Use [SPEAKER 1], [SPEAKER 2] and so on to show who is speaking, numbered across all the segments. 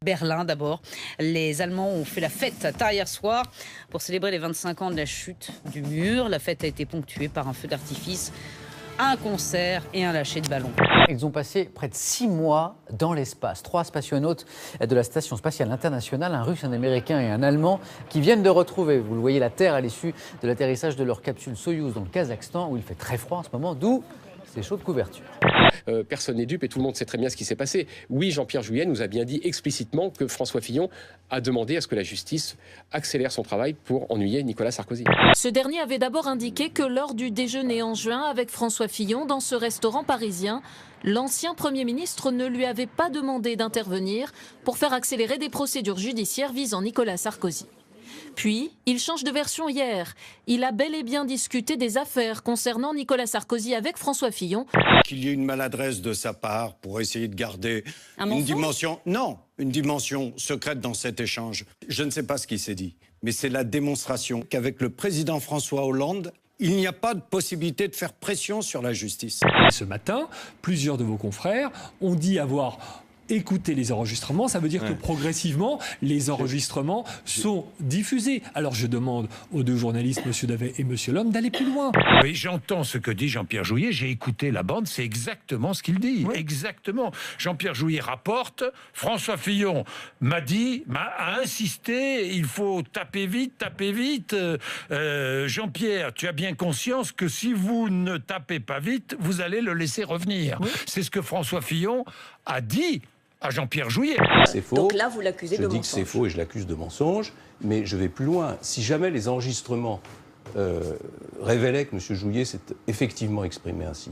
[SPEAKER 1] Berlin d'abord. Les Allemands ont fait la fête tard hier soir pour célébrer les 25 ans de la chute du mur. La fête a été ponctuée par un feu d'artifice, un concert et un lâcher de ballons.
[SPEAKER 2] Ils ont passé près de 6 mois dans l'espace. 3 spationautes de la Station spatiale internationale, un Russe, un Américain et un Allemand, qui viennent de retrouver, vous le voyez, la Terre à l'issue de l'atterrissage de leur capsule Soyouz dans le Kazakhstan, où il fait très froid en ce moment, d'où ces chaudes couvertures.
[SPEAKER 3] Personne n'est dupe et tout le monde sait très bien ce qui s'est passé. Oui, Jean-Pierre Jouyet nous a bien dit explicitement que François Fillon a demandé à ce que la justice accélère son travail pour ennuyer Nicolas Sarkozy.
[SPEAKER 4] Ce dernier avait d'abord indiqué que lors du déjeuner en juin avec François Fillon dans ce restaurant parisien, l'ancien Premier ministre ne lui avait pas demandé d'intervenir pour faire accélérer des procédures judiciaires visant Nicolas Sarkozy. Puis, il change de version hier. Il a bel et bien discuté des affaires concernant Nicolas Sarkozy avec François Fillon.
[SPEAKER 5] Qu'il y ait une maladresse de sa part pour essayer de garder une dimension secrète dans cet échange. Je ne sais pas ce qui s'est dit, mais c'est la démonstration qu'avec le président François Hollande, il n'y a pas de possibilité de faire pression sur la justice.
[SPEAKER 6] Ce matin, plusieurs de vos confrères ont dit avoir écouter les enregistrements, ça veut dire que progressivement, les enregistrements sont diffusés. Alors je demande aux deux journalistes, M. Davet et M. Lhomme, d'aller plus loin.
[SPEAKER 7] Oui, j'entends ce que dit Jean-Pierre Jouyet, j'ai écouté la bande, c'est exactement ce qu'il dit. Oui. Exactement. Jean-Pierre Jouyet rapporte, François Fillon m'a insisté, il faut taper vite. Jean-Pierre, tu as bien conscience que si vous ne tapez pas vite, vous allez le laisser revenir. Oui. C'est ce que François Fillon a dit à Jean-Pierre Jouyet.
[SPEAKER 8] C'est faux. Donc là, vous l'accusez de mensonge. Je dis que c'est faux et je l'accuse de mensonge, mais je vais plus loin. Si jamais les enregistrements révélaient que M. Jouyet s'est effectivement exprimé ainsi,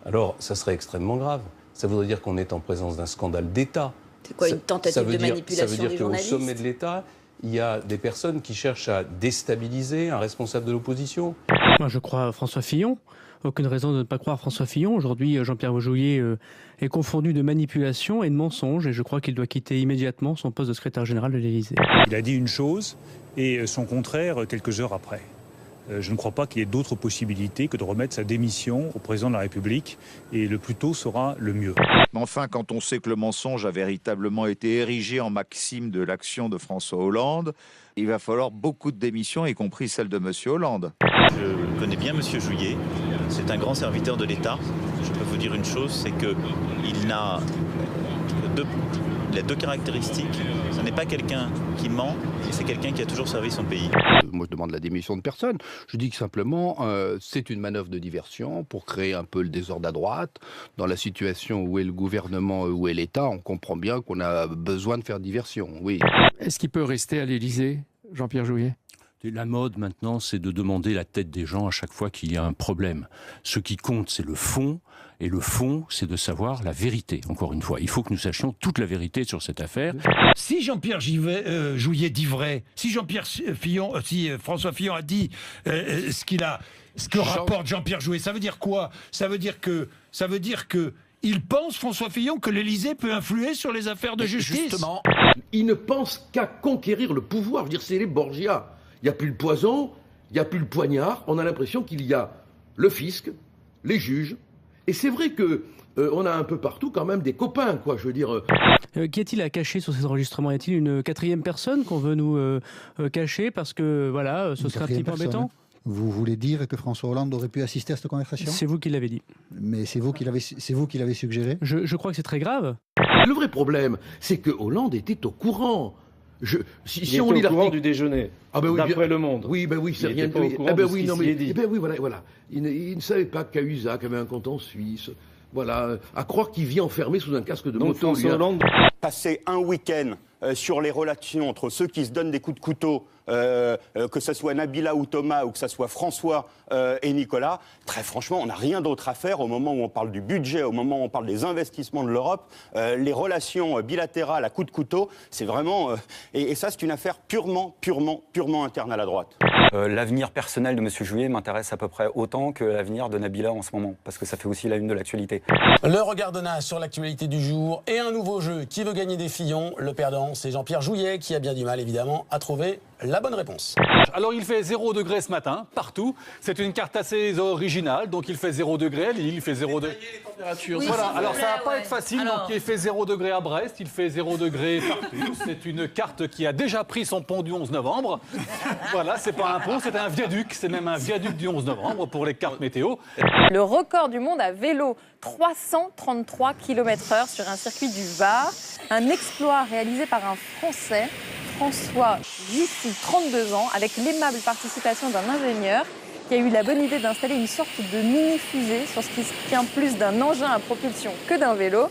[SPEAKER 8] alors ça serait extrêmement grave. Ça voudrait dire qu'on est en présence d'un scandale d'État. C'est quoi, une tentative de manipulation des journalistes ? Ça veut dire qu'au sommet de l'État, il y a des personnes qui cherchent à déstabiliser un responsable de l'opposition.
[SPEAKER 9] Moi, je crois à François Fillon. Aucune raison de ne pas croire François Fillon. Aujourd'hui, Jean-Pierre Jouyet est confondu de manipulation et de mensonge et je crois qu'il doit quitter immédiatement son poste de secrétaire général de l'Élysée.
[SPEAKER 10] Il a dit une chose et son contraire quelques heures après. Je ne crois pas qu'il y ait d'autres possibilités que de remettre sa démission au président de la République et le plus tôt sera le mieux.
[SPEAKER 11] Mais enfin, quand on sait que le mensonge a véritablement été érigé en maxime de l'action de François Hollande, il va falloir beaucoup de démissions, y compris celle de M. Hollande.
[SPEAKER 12] Je connais bien M. Jouyet, c'est un grand serviteur de l'État. Je peux vous dire une chose, c'est qu'il a deux caractéristiques. Ce n'est pas quelqu'un qui ment, et c'est quelqu'un qui a toujours servi son pays.
[SPEAKER 13] Moi, je demande la démission de personne. Je dis que simplement, c'est une manœuvre de diversion pour créer un peu le désordre à droite. Dans la situation où est le gouvernement, où est l'État, on comprend bien qu'on a besoin de faire diversion, oui.
[SPEAKER 14] Est-ce qu'il peut rester à l'Élysée, Jean-Pierre Jouyet ?
[SPEAKER 15] La mode maintenant, c'est de demander la tête des gens à chaque fois qu'il y a un problème. Ce qui compte, c'est le fond. Et le fond, c'est de savoir la vérité, encore une fois. Il faut que nous sachions toute la vérité sur cette affaire.
[SPEAKER 7] Si Jean-Pierre Jouyet dit vrai, si François Fillon a dit ce que rapporte Jean-Pierre Jouyet, ça veut dire quoi ? Ça veut dire que il pense, François Fillon, que l'Élysée peut influer sur les affaires de justice.
[SPEAKER 16] Justement, il ne pense qu'à conquérir le pouvoir. Je veux dire, c'est les Borgia. Il n'y a plus le poison, il n'y a plus le poignard. On a l'impression qu'il y a le fisc, les juges. Et c'est vrai que on a un peu partout quand même des copains, quoi. Je veux dire.
[SPEAKER 9] Qu'y a-t-il à cacher sur ces enregistrements ? Y a-t-il une quatrième personne qu'on veut nous cacher parce que voilà, ce serait un petit peu embêtant ?
[SPEAKER 17] Vous voulez dire que François Hollande aurait pu assister à cette conversation ?
[SPEAKER 9] C'est vous qui l'avez dit.
[SPEAKER 17] Mais c'est vous qui l'avez suggéré ?
[SPEAKER 9] Je crois que c'est très grave.
[SPEAKER 16] Le vrai problème, c'est que Hollande était au courant.
[SPEAKER 18] Si on lit l'article du déjeuner, d'après Le Monde.
[SPEAKER 16] Oui, c'est rien de
[SPEAKER 18] plus.
[SPEAKER 16] Voilà. Il ne savait pas que Cahuzac avait un compte en Suisse. Voilà, à croire qu'il vit enfermé sous un casque de moto.
[SPEAKER 18] François Hollande.
[SPEAKER 19] Passer un week-end sur les relations entre ceux qui se donnent des coups de couteau, que ce soit Nabila ou Thomas, ou que ce soit François et Nicolas, très franchement, on n'a rien d'autre à faire au moment où on parle du budget, au moment où on parle des investissements de l'Europe. Les relations bilatérales à coups de couteau, c'est vraiment... et ça, c'est une affaire purement interne à la droite.
[SPEAKER 20] L'avenir personnel de M. Jouyet m'intéresse à peu près autant que l'avenir de Nabila en ce moment, parce que ça fait aussi la une de l'actualité.
[SPEAKER 21] Le regard de Nas sur l'actualité du jour et un nouveau jeu. Qui veut gagner des Fillons ? Le perdant non, c'est Jean-Pierre Jouyet qui a bien du mal, évidemment, à trouver la bonne réponse.
[SPEAKER 22] Alors il fait 0 degré ce matin, partout. C'est une carte assez originale, donc il fait 0 degré à Lille, il fait 0 degré.
[SPEAKER 21] Oui,
[SPEAKER 22] voilà, alors ça va pas
[SPEAKER 1] ouais.
[SPEAKER 22] être facile,
[SPEAKER 1] Alors...
[SPEAKER 22] donc il fait 0 degré à Brest, il fait 0 degré partout. C'est une carte qui a déjà pris son pont du 11 novembre. Voilà, c'est pas un pont, c'est un viaduc, c'est même un viaduc du 11 novembre pour les cartes météo.
[SPEAKER 23] Le record du monde à vélo, 333 km/h sur un circuit du Var. Un exploit réalisé par un Français, François Jussy, 32 ans, avec l'aimable participation d'un ingénieur qui a eu la bonne idée d'installer une sorte de mini-fusée sur ce qui tient plus d'un engin à propulsion que d'un vélo.